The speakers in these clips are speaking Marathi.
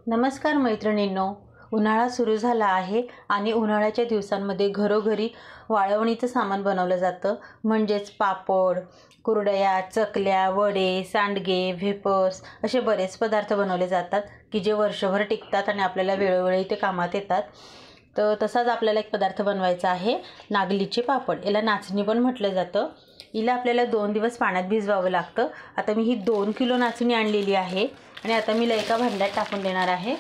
नमस्कार मैत्रिणींनो, उन्हाळा सुरू झाला आहे आणि उन्हाळ्याच्या दिवसांमध्ये घरोघरी वाळवणीचं सामान बनवलं जातं. म्हणजेच पापड, कुरडया, चकल्या, वडे, सांडगे, वेफर्स असे बरेच पदार्थ बनवले जातात की जे वर्षभर टिकतात आणि आपल्याला वेळोवेळी ते कामात येतात. तर तसाच आपल्याला एक पदार्थ बनवायचा आहे, नागलीचे पापड. याला नाचणी पण म्हटलं जातं. हिला आपल्याला 2 दिवस पाण्यात भिजवावं लागतं. आता मी ही 2 किलो नाचणी आणलेली आहे आणि आता मी एका भांड्यात टाकून देणार आहे.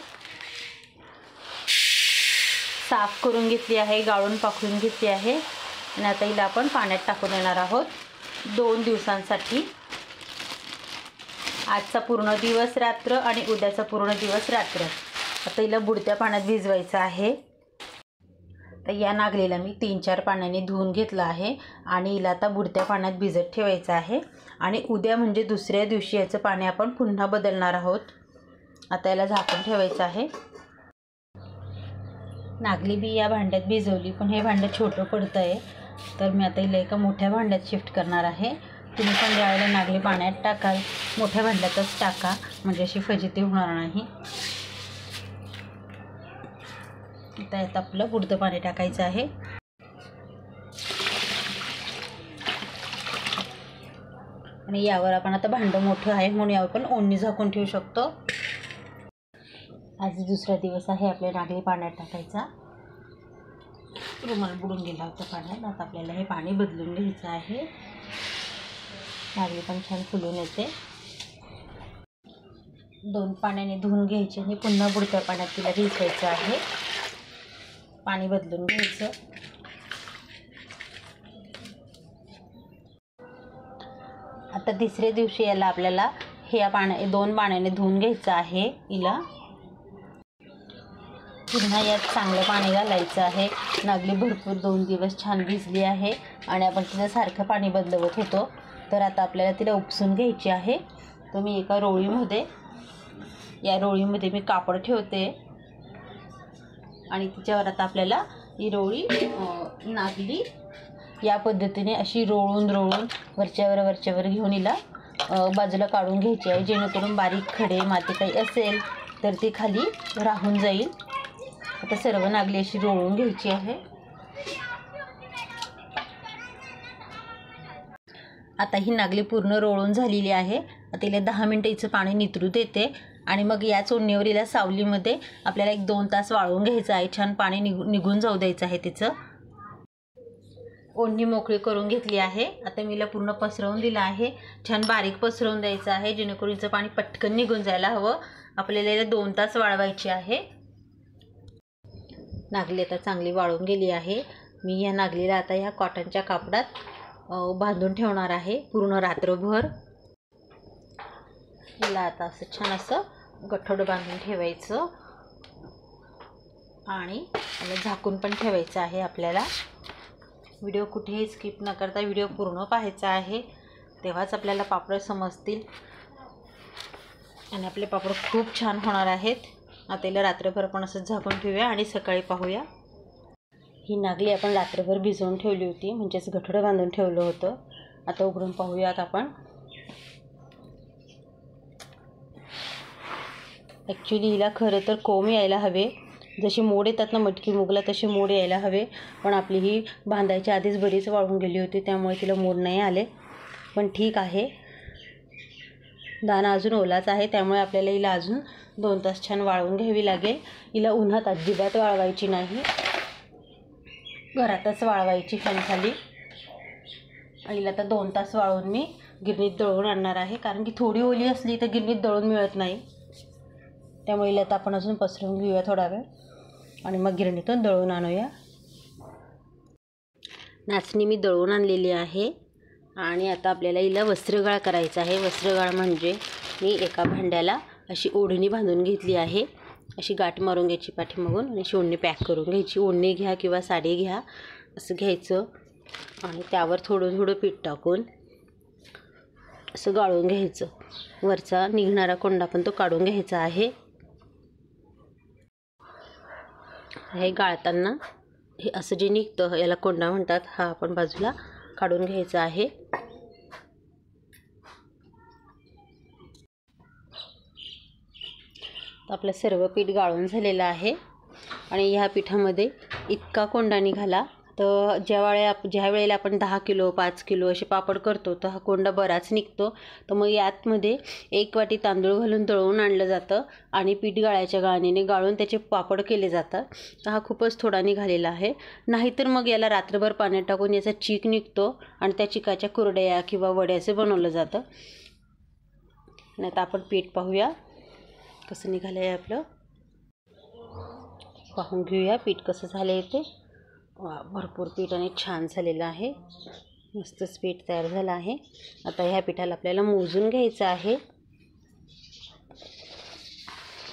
साफ करून घेतली आहे, गाळून पाखडून घेतली आहे आणि आता हिला आपण पाण्यात टाकून देणार आहोत 2 दिवसांसाठी. आजचा पूर्ण दिवस रात्र आणि उद्याचा पूर्ण दिवस रात्र. आता हिला बुडत्या पाण्यात भिजवायचं आहे. तर या नागलीला मी 3-4 पाण्याने धुवून घेतलं आहे आणि हिला आता बुडत्या पाण्यात भिजत ठेवायचं आहे आणि उद्या म्हणजे दुसऱ्या दिवशी याचं पाणी आपण पुन्हा बदलणार आहोत. आता याला झाकून ठेवायचं आहे. नागली बी या भांड्यात भिजवली, पण हे भांडं छोटं पडतं आहे, तर मी आता हिला एका मोठ्या भांड्यात शिफ्ट करणार आहे. तुम्ही पण ज्यावेळेला नागली पाण्यात टाकाल मोठ्या भांड्यातच टाका, म्हणजे अशी फजिती होणार नाही. आता यात आपलं बुडतं पाणी टाकायचं आहे. आणि यावर आपण आता भांडं मोठं आहे म्हणून यावर पण ओढणी झाकून ठेवू शकतो. आज दुसरा दिवस आहे आपल्या नागली पाण्यात टाकायचा. रुमाल बुडून गेला होता पाण्यात. आता आपल्याला हे पाणी बदलून घ्यायचं आहे. नागली पण छान फुलून येते. 2 पाण्याने धुवून घ्यायचे आणि पुन्हा बुडत्या पाण्यात तिला भिजवायचं आहे. पाणी बदलून घ्यायचं. आता तिसऱ्या दिवशी याला आपल्याला हे 2 पाण्याने धुवून घ्यायचं आहे. हिला पुन्हा यात चांगलं पाणी घालायचं आहे. नागली भरपूर 2 दिवस छान भिजली आहे आणि आपण तिला सारखं पाणी बदलवत होतो. तर आता आपल्याला तिला उपसून घ्यायची आहे. तर मी एका रोळीमध्ये, या रोळीमध्ये मी कापड ठेवते आणि तिच्यावर आता आपल्याला ही रोळी नागली या पद्धतीने अशी रोळून वरच्यावर घेऊन हिला बाजूला काढून घ्यायची आहे, जेणेकरून बारीक खडे माती काही असेल तर ती खाली राहून जाईल. आता सर्व नागली अशी रोळून घ्यायची आहे. आता ही नागली पूर्ण रोळून झालेली आहे. आता हिला 10 मिनिटं हिचं पाणी नितरू देते आणि मग याच ओढणीवर हिला सावलीमध्ये आपल्याला 1-2 तास वाळवून घ्यायचं आहे. छान पाणी निघून जाऊ द्यायचं आहे तिचं. ओढणी मोकळी करून घेतली आहे. आता मी हिला पूर्ण पसरवून दिलं आहे. छान बारीक पसरवून द्यायचं आहे, जेणेकरून हिचं पाणी पटकन निघून जायला हवं. आपल्याला हिला 2 तास वाळवायची आहे. नागली आता चांगली वाळून गेली आहे. मी या नागलीला आता ह्या कॉटनच्या कापडात बांधून ठेवणार आहे पूर्ण रात्रभर. हिला आता असं छान असं गठ्ठड बांधून ठेवायचं आणि झाकून पण ठेवायचं आहे. आपल्याला व्हिडिओ कुठेही स्किप न करता व्हिडिओ पूर्ण पाहायचा आहे, तेव्हाच आपल्याला पापड समजतील आणि आपले पापड खूप छान होणार आहेत. आता हिला रात्रभर आपण असं झाकून ठेवूया आणि सकाळी पाहूया. ही नागली आपण रात्रभर भिजवून ठेवली होती, म्हणजेच गठोडं बांधून ठेवलं होतं. आता उघडून पाहूयात आपण. ॲक्च्युली हिला खरं तर कोंब यायला हवे, जशी मोड येतात ना मटकी मुगला तसे मोड यायला हवे, पण आपली ही बांधायच्या आधीच बरीच वाळून गेली होती, त्यामुळे तिला मोड नाही आले. पण ठीक आहे, दाणा अजून ओलाच आहे, त्यामुळे आपल्याला हिला अजून 2 तास छान वाळवून घ्यावी लागेल. हिला उन्हात अजिबात वाळवायची नाही, घरातच वाळवायची फॅनखाली. हिला आता 2 तास वाळवून मी गिरणीत दळून आणणार आहे, कारण की थोडी ओली असली तर गिरणीत दळून मिळत नाही. त्यामुळे हिला आता आपण अजून पसरवून घेऊया थोडा वेळ आणि मग गिरणीतून दळून आणूया. नाचणी मी दळून आणलेली आहे आणि आता आपल्याला हिला वस्त्रगाळ करायचा आहे. वस्त्रगाळ म्हणजे मी एका भांड्याला अशी ओढणी बांधून घेतली आहे. अशी गाठ मारून घ्यायची पाठीमागून आणि अशी ओढणी पॅक करून घ्यायची. ओढणी घ्या किंवा साडी घ्या, असं घ्यायचं आणि त्यावर थोडं पीठ टाकून असं गाळून घ्यायचं. वरचा निघणारा कोंडा पण तो काढून घ्यायचा आहे. हे गाळताना हे असं जे निघतं याला कोंडा म्हणतात, हा आपण बाजूला काढून घ्यायचा आहे. आपलं सर्व पीठ गाळून झालेलं आहे आणि ह्या पिठामध्ये इतका कोंडा निघाला, तर ज्या वेळेला आपण 10 किलो 5 किलो असे पापड करतो तर हा कोंडा बराच निघतो. तर मग यातमध्ये 1 वाटी तांदूळ घालून दळून आणलं जातं आणि पीठ गाळायच्या गाळणीने गाळून त्याचे पापड केले जातात. तर हा खूपच थोडा निघालेला आहे. नाहीतर मग याला रात्रभर पाण्यात टाकून याचा चीक निघतो आणि त्या चिकाच्या कुरडया किंवा वड्याचे बनवलं जातं. नाही तर आपण पीठ पाहूया कसं निघालं आहे आपलं. पाहून घेऊया पीठ कसं झालं आहे ते. भरपूर पीठ आणि छान झालेलं आहे. मस्तच पीठ तयार झालं आहे. आता ह्या पिठाला आपल्याला मोजून घ्यायचं आहे.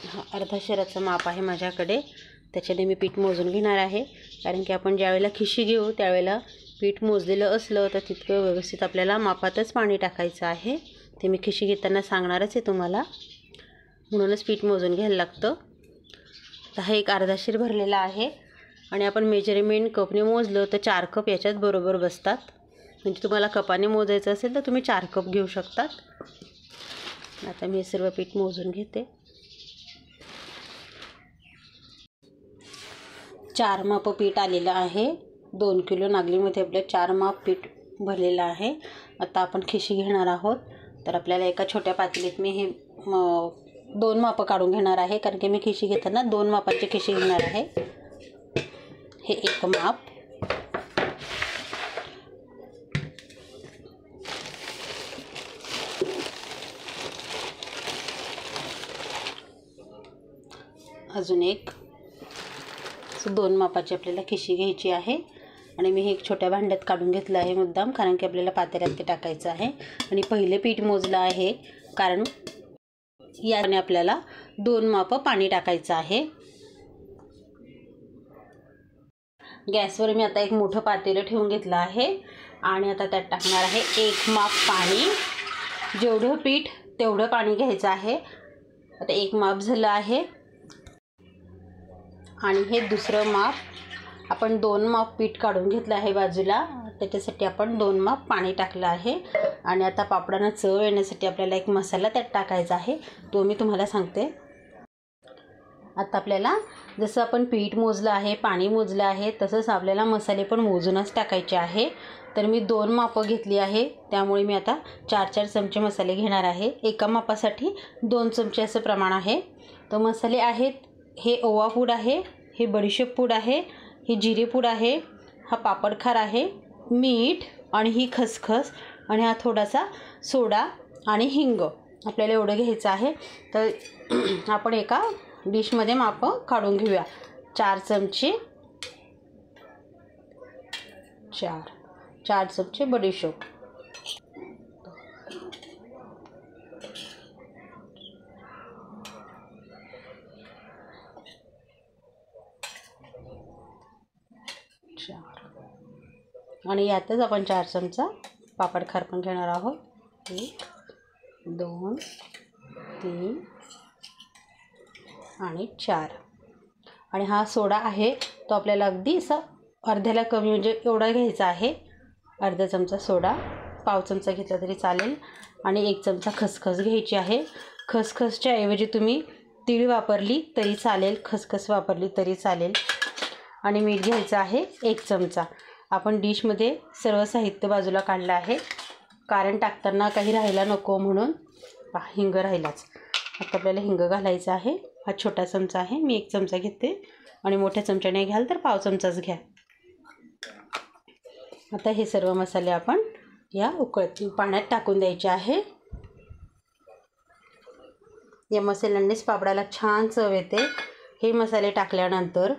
हा अर्धा शेराचं माप आहे माझ्याकडे, त्याच्याने मी पीठ मोजून घेणार आहे. कारण की आपण ज्यावेळेला खिशी घेऊ त्यावेळेला पीठ मोजलेलं असलं तर तितकं व्यवस्थित आपल्याला मापातच पाणी टाकायचं आहे. ते मी खिशी घेताना सांगणारच आहे तुम्हाला, म्हणूनच पीठ मोजून घ्यायला लागतं. तर हा एक अर्धा शेर भरलेला आहे आणि आपण मेजरमेंट कपने मोजलं तर 4 कप याच्यात बरोबर बसतात. म्हणजे तुम्हाला कपाने मोजायचं असेल तर तुम्ही 4 कप घेऊ शकतात. आता मी सर्व पीठ मोजून घेते. 4 माप पीठ आलेलं आहे. 2 किलो नागलीमध्ये आपलं 4 माप पीठ भरलेलं आहे. आता आपण खिशी घेणार आहोत. तर आपल्याला एका छोट्या पातेलीत मी हे 2 माप काढून घेणार आहे. कारण की मी खिशी घेताना 2 मापाची खिशी घेणार आहे. हे 1 माप, अजून एक, 2 मापाची आपल्याला खिशी घ्यायची आहे. आणि मी हे एक छोट्या भांड्यात काढून घेतलं आहे मुद्दाम, कारण की आपल्याला पातेल्यात ते टाकायचं आहे. आणि पहिले पीठ मोजलं आहे कारण याने आपल्याला 2 माप पाणी टाकायचं आहे. गॅसवर मी आता एक मोठं पातेलं ठेवून घेतलं आहे आणि आता त्यात टाकणार आहे 1 माप पाणी. जेवढं पीठ तेवढं पाणी घ्यायचं आहे. आता 1 माप झालं आहे आणि हे दुसरं माप. आपण 2 माप पीठ काढून घेतलं आहे बाजूला, त्याच्यासाठी आपण 2 माप पाणी टाकलं आहे. आणि आता पापडांना चव येण्यासाठी आपल्याला एक मसाला त्यात टाकायचा आहे, तो मी तुम्हाला सांगते. आता आपल्याला जसं आपण पीठ मोजलं आहे, पाणी मोजलं आहे, तसंच आपल्याला मसाले पण मोजूनच टाकायचे आहे. तर मी 2 मापं घेतली आहे, त्यामुळे मी आता 4-4 चमचे मसाले घेणार आहे. एका मापासाठी 2 चमचे असं प्रमाण आहे. तर मसाले आहेत, हे ओवा पूड आहे, हे बडीशेप पूड आहे, ही जिरे पूड आहे, हा पापडखार आहे, मीठ आणि ही खसखस आणि हा थोडासा सोडा आणि हिंग. आपल्याला एवढं घ्यायचं आहे. तर आपण एका डिशमध्ये मापं काढून घेऊया. 4 चमचे, 4 चमचे बडीशेप, 4 आणि यातच आपण 4 चमचा पापडखार पण घेणार आहोत. 1 2 3 आणि 4. आणि हा सोडा आहे तो आपल्याला अगदी असा अर्ध्याला कमी, म्हणजे एवढा घ्यायचा आहे. अर्धा चमचा सोडा, पाव चमचा घेतला तरी चालेल. आणि 1 चमचा खसखस घ्यायची आहे. खसखसच्या ऐवजी तुम्ही तीळ वापरली तरी चालेल, खसखस वापरली तरी चालेल. आणि मीठ घ्यायचं आहे 1 चमचा. आपण डिशमध्ये सर्व साहित्य बाजूला काढलं आहे, कारण टाकताना काही राहायला नको म्हणून. हिंग राहिलाच. आता आपल्याला हिंग घालायचं आहे. हा छोटा चमचा आहे, मी 1 चमचा घेते. आणि मोठ्या चमच्याने घ्याल तर पाव चमचाच घ्या. आता हे सर्व मसाले आपण या पाण्यात टाकून द्यायचे आहे. या मसाल्यांनीच पापडाला छान चव येते. हे मसाले टाकल्यानंतर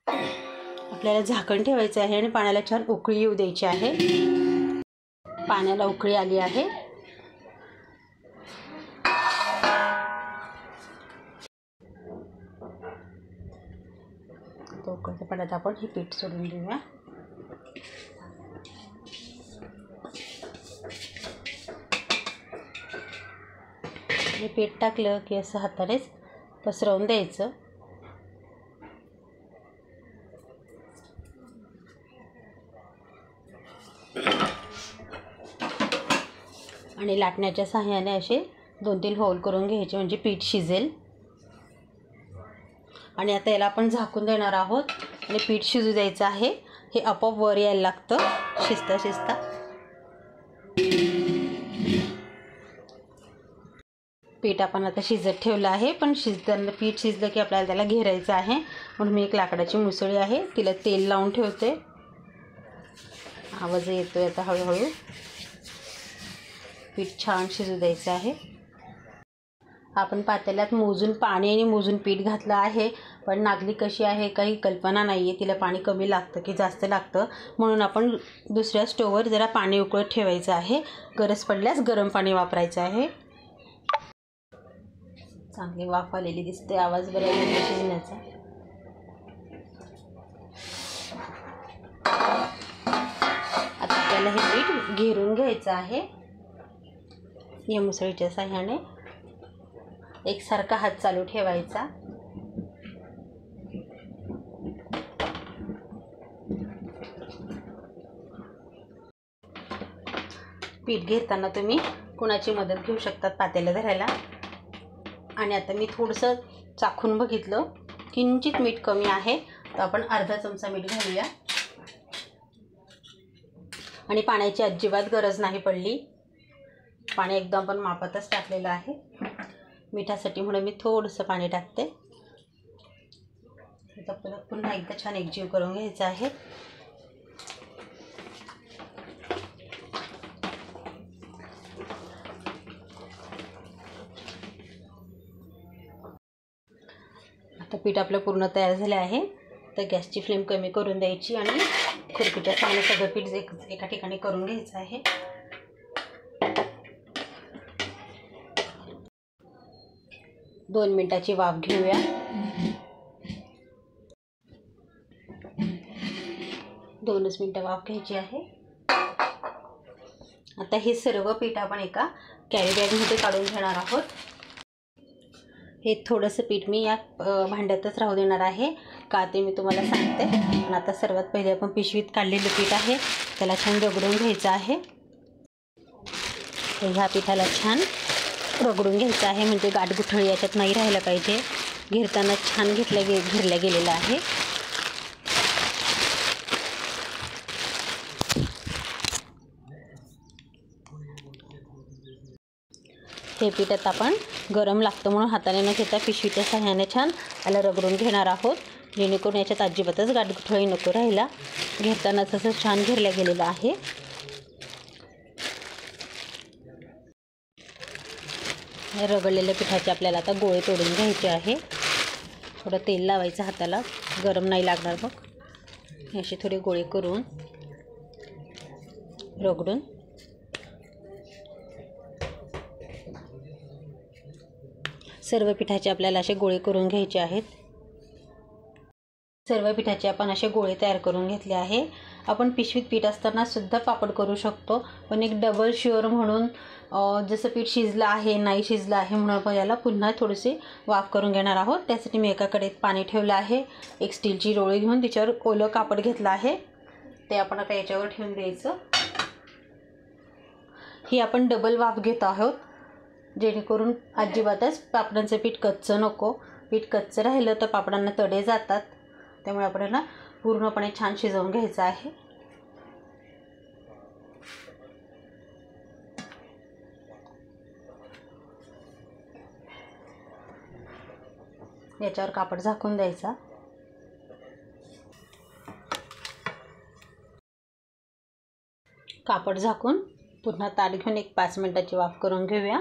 आपल्याला झाकण ठेवायचं आहे आणि पाण्याला छान उकळी येऊ द्यायची आहे. पाण्याला उकळी आली आहे. उकळत्या पाण्यात आपण हे पीठ सोडून घेऊया. हे पीठ टाकलं की असं हातानेच पसरवून द्यायचं. आणि लाटण्याच्या सहाय्याने असे 2-3 होल करून घ्यायचे, म्हणजे पीठ शिजेल. आणि आता याला आपण झाकून देणार आहोत आणि पीठ शिजू द्यायचं आहे. हे आपोआप वर यायला लागतं शिजता शिजता. पीठ आपण आता शिजत ठेवलं आहे, पण शिजताना पीठ शिजलं की आपल्याला त्याला घेरायचं आहे. म्हणून मी एक लाकडाची मुसळी आहे, तिला तेल लावून ठेवते. आवाज येतोय आता हळूहळू. पीठ छान शिजू द्यायचं आहे. आपण पातेल्यात मोजून पाणी आणि मोजून पीठ घातलं आहे, पण नागली कशी आहे काही कल्पना नाही आहे, तिला पाणी कमी लागतं की जास्त लागतं. म्हणून आपण दुसऱ्या स्टोववर जरा पाणी उकळत ठेवायचं आहे. गरज पडल्यास गरम पाणी वापरायचं आहे. चांगली वाफ आलेली दिसते, आवाज बरा येतो शिजण्याचा. आता आपल्याला हे पीठ घेरून घ्यायचं आहे. या मुसळीच्या साह्याने एकसारखा हात चालू ठेवायचा. पीठ घेताना तुम्ही कुणाची मदत घेऊ शकतात पातेलं धरायला. आणि आता मी थोडंसं चाखून बघितलं, किंचित मीठ कमी आहे, तर आपण अर्धा चमचा मीठ घालूया. आणि पाण्याची अजिबात गरज नाही पडली, पाणी एकदम पण मापातच टाकलेलं आहे मिठासाठी, म्हणून मी थोडंसं पाणी टाकते. आता परत पुन्हा एकदा छान एकजीव करून घ्यायचं आहे. आता पीठ आपलं पूर्ण तयार झालं आहे, तर गॅसची फ्लेम कमी करून द्यायची आणि खुरपीच्या साहाय्याने सगळं पीठ एका ठिकाणी करून घ्यायचं आहे. दोन मिनिटाची वाफ घेऊया. 2च मिनिटं वाफ घ्यायची आहे. आता हे सर्व पीठ आपण एका कॅरी बॅगमध्ये काढून घेणार आहोत. हे थोडंसं पीठ मी या भांड्यातच राहू देणार आहे, का ते मी तुम्हाला सांगते. पण आता सर्वात पहिले आपण पिशवीत काढलेलं पीठ आहे त्याला छान रगडून घ्यायचं आहे. ह्या पिठाला छान रगडून घ्यायचं आहे, म्हणजे गाठगुठळी याच्यात नाही राहायला पाहिजे. घेरताना छान घेरल्या गेलेलं आहे. हे पीठ आता आपण गरम लागतं म्हणून हाताने न घेता पिशवीच्या साह्याने छान याला रगडून घेणार आहोत, जेणेकरून याच्यात अजिबातच गाठगुठळी नको राहायला. घेताना तसं छान घेरल्या गेलेलं आहे. रगडलेल्या पिठाचे आपल्याला आता गोळे तोडून घ्यायचे आहे. थोडं तेल लावायचं हाताला, गरम नाही लागणार. मग असे थोडे गोळे करून रगडून सर्व पिठाचे आपल्याला असे गोळे करून घ्यायचे आहेत. सर्व पिठाचे आपण असे गोळे तयार करून घेतले आहे. आपण पिशवीत पीठ असताना सुद्धा पापड करू शकतो, पण एक डबल शुअर म्हणून जसं पीठ शिजलं आहे नाही शिजलं आहे म्हणून आपण याला पुन्हा थोडीशी वाफ करून घेणार आहोत. त्यासाठी मी एका कढईत पाणी ठेवलं आहे. एक स्टीलची रोळी घेऊन तिच्यावर ओलं कापड घेतलं आहे, ते आपण आता याच्यावर ठेवून द्यायचं. ही आपण डबल वाफ घेत आहोत, जेणेकरून अजिबातच पापडांचं पीठ कच्चं नको. पीठ कच्चं राहिलं तर पापडांना तडे जातात, त्यामुळे आपल्याला पूर्णपणे छान शिजवून घ्यायचं आहे. याच्यावर कापड झाकून द्यायचा. कापड झाकून पुन्हा ताट घेऊन एक 5 मिनिटाची वाफ करून घेऊया.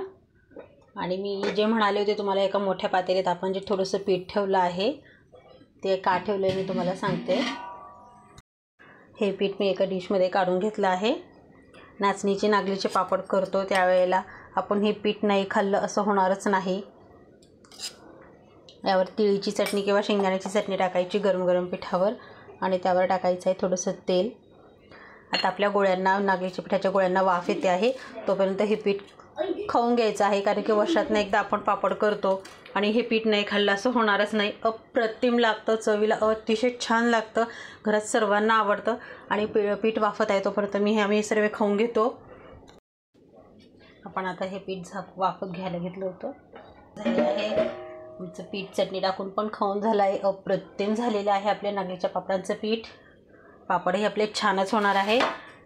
आणि मी जे म्हणाले होते तुम्हाला, एका मोठ्या पातेल्यात आपण जे थोडंसं पीठ ठेवलं आहे ते का ठेवलं आहे मी तुम्हाला सांगते. हे पीठ मी एका डिशमध्ये काढून घेतलं आहे. नाचणीचे नागलीचे पापड करतो त्यावेळेला आपण हे पीठ नाही खाल्लं असं होणारच नाही. यावर तिळीची चटणी किंवा शेंगदाण्याची चटणी टाकायची गरम गरम पिठावर, आणि त्यावर टाकायचं आहे थोडंसं तेल. आता आपल्या गोळ्यांना, नागलीच्या पिठाच्या गोळ्यांना वाफ येते आहे, तोपर्यंत हे पीठ खाऊन घ्यायचं आहे. कारण की वर्षातनं एकदा आपण पापड करतो आणि हे पीठ नाही खाल्लं असं होणारच नाही. अप्रतिम लागतं, चवीला अतिशय छान लागतं, घरात सर्वांना आवडतं. आणि पीठ वाफत आहे तोपर्यंत आम्ही सर्व खाऊन घेतो. आपण आता हे पीठ वाफत घ्यायला घेतलं होतं झाले आहे. आमचं पीठ चटणी टाकून पण खाऊन झालं आहे. अप्रतिम झालेलं आहे आपल्या नागलीच्या पापडांचं पीठ. पापड हे आपले छानच होणार आहे.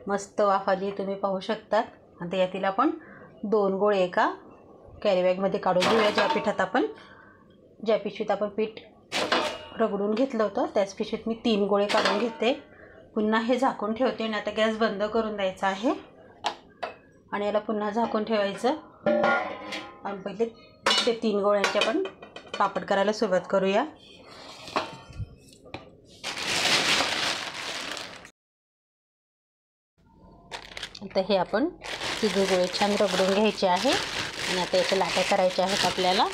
मस्त वाफ आली तुम्ही पाहू शकता. आता यातील आपण 2 गोळे एका कॅरीबॅगमध्ये काढून घेऊया. ज्या पिशवीत आपण पीठ रगडून घेतलं होतं त्याच पिशवीत मी 3 गोळे काढून घेते. पुन्हा हे झाकून ठेवते आणि आता गॅस बंद करून द्यायचा आहे आणि याला पुन्हा झाकून ठेवायचं. आणि पहिले ते 3 गोळ्यांचे आपण पापड करायला सुरुवात करूया. आता हे आपण 3 गोळे छान रगडून घ्यायचे आहे आणि आता याच्या लाट्या करायच्या आहेत आपल्याला.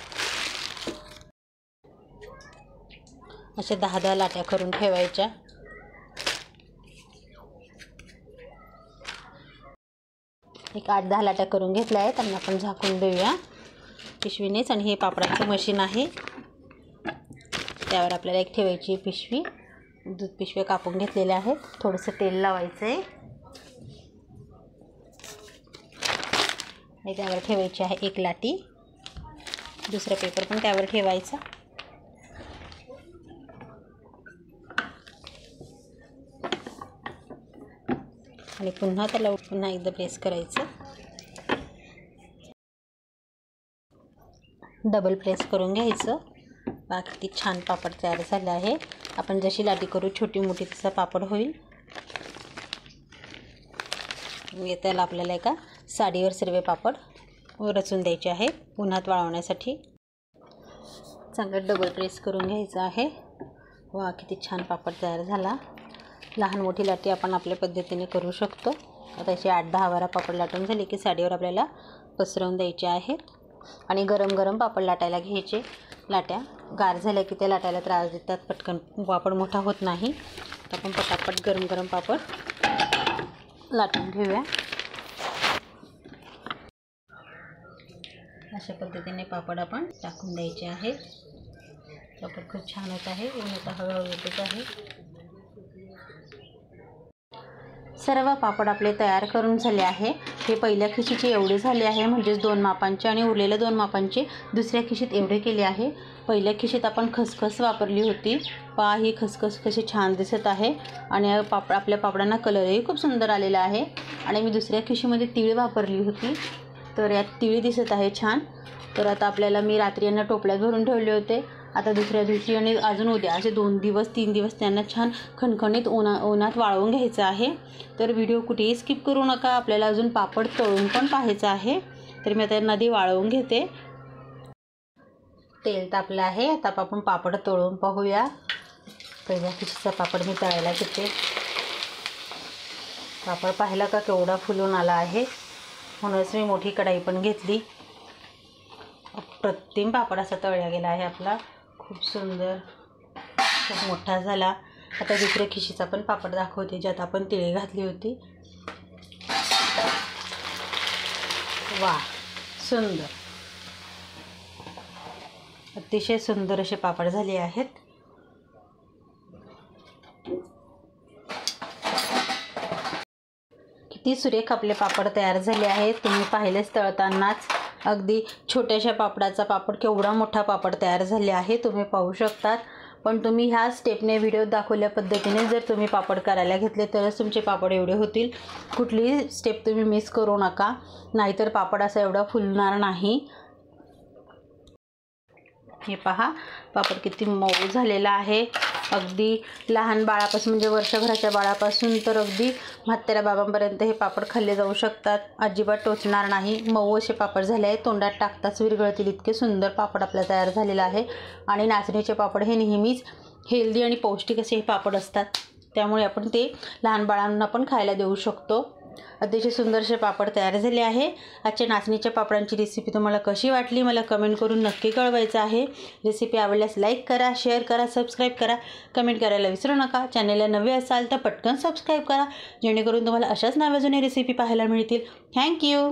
अशा 10-10 लाट्या करून ठेवायच्या. एक 8-10 लाट्या करून घेतल्या आहेत आणि आपण झाकून देऊया पिशवीनेच. आणि हे पापडाचं मशीन आहे, त्यावर आपल्याला एक ठेवायची पिशवी. दूध पिशव्या कापून घेतलेल्या आहेत. थोडंसं तेल लावायचं आहे आणि त्यावर ठेवायची आहे एक लाटी. दुसरा पेपर पण त्यावर ठेवायचा. आणि पुन्हा त्याला पुन्हा एकदा प्रेस करायचं. डबल प्रेस करून घ्यायचं. बघा किती छान पापड तयार झाले आहे. आपण जशी लाटी करू छोटी मोठी तसा पापड होईल. त्याला आपल्याला एका साडीवर सर्व पापड रचून द्यायचे आहेत उन्हात वाळवण्यासाठी. चांगलं डबल प्रेस करून घ्यायचं आहे. वा किती छान पापड तयार झाला. लहान मोठी लाटी आपण आपल्या पद्धतीने करू शकतो. आता अशी 8-10 वारा पापड लाटून झाली की साडीवर आपल्याला पसरवून द्यायचे आहेत. आणि गरम गरम पापड लाटायला घ्यायचे. लाट्या गार झाल्या की ते लाटायला त्रास देतात, पटकन पापड मोठा होत नाही. तर आपण पटापट गरम गरम पापड लाटून घेऊया. अशा पद्धतीने पापड आपण टाकून द्यायचे आहेत. पापड खूप छान होत आहे. ऊन आता हळूहळू येतच आहे. सर्व पापड आपले तयार करून झाले आहे. हे पहिल्या खिशीचे एवढे झाले आहे, म्हणजेच 2 मापांचे, आणि उरलेल्या 2 मापांचे दुसऱ्या खिशीत एवढे केले आहे. पहिल्या खिशीत आपण खसखस वापरली होती. पहा ही खसखस कशी छान दिसत आहे आणि आपल्या पापडांना कलरही खूप सुंदर आलेला आहे. आणि मी दुसऱ्या खिशीमध्ये तीळ वापरली होती, तर यात तीळ दिसत आहे छान. तर आता आपल्याला मी रात्री यांना टोपल्यात भरून ठेवले होते. आता दुसऱ्या दिवशी आणि अजून उद्या असे 2 दिवस 3 दिवस त्यांना छान खणखणीत उन्हात वाळवून घ्यायचं आहे. तर व्हिडिओ कुठेही स्किप करू नका. आपल्याला अजून पापड तळून पण पाहायचं आहे. तर मी आता नदी वाळवून घेते. तेल तापलं आहे. आता आपण पापड तळून पाहूया. पहिल्या खिशीचा पापड मी तळायला घेते. पापड पाहिला का केवढा फुलून आला आहे. म्हणूनच मी मोठी कढाई पण घेतली. अप्रतिम पापड असा तळला गेला आहे आपला. खूप सुंदर, खूप मोठा झाला. आता दुसऱ्या खिशीचा पण पापड दाखवते, ज्यात आपण तिळे घातली होती. वा सुंदर, अतिशय सुंदर असे पापड झाले आहेत. किती सुरेख आपले पापड तयार झाले आहेत. तुम्ही पाहिलेच तळतानाच अगदी छोट्याशा पापडाचा पापड केवढा मोठा पापड तयार झाले आहे तुम्ही पाहू शकतात. पण तुम्ही ह्या स्टेपने व्हिडिओ दाखवल्या पद्धतीने जर तुम्ही पापड करायला घेतले तरच तुमचे पापड एवढे होतील. कुठलीही स्टेप तुम्ही मिस करू नका, नाहीतर पापड असा एवढा फुलणार नाही. हे पहा पापड किती मऊ झालेला आहे. अगदी लहान बाळापासून म्हणजे वर्षभराच्या बाळापासून तर अगदी म्हाताऱ्या बाबांपर्यंत हे पापड खाल्ले जाऊ शकतात. अजिबात टोचणार नाही. मऊ असे पापड झाले आहेत. तोंडात टाकताच विरघळतील इतके सुंदर पापड आपला तयार झालेला आहे. आणि नाचणीचे पापड हे नेहमीच हेल्दी आणि पौष्टिक असे हे पापड असतात, त्यामुळे आपण ते लहान बाळांना पण खायला देऊ शकतो. अतिशय सुंदरसे पापड तयार झाले आहे. आजच्या नाचणीच्या पापडांची रेसिपी तुम्हाला कशी वाटली मला कमेंट करून नक्की कळवायचं आहे. रेसिपी आवडल्यास लाईक करा, शेअर करा, सबस्क्राईब करा, कमेंट करायला विसरू नका. चॅनलला नवे असाल तर पटकन सबस्क्राईब करा, जेणेकरून तुम्हाला अशाच नव्या जुन्या रेसिपी पाहायला मिळतील. थँक्यू.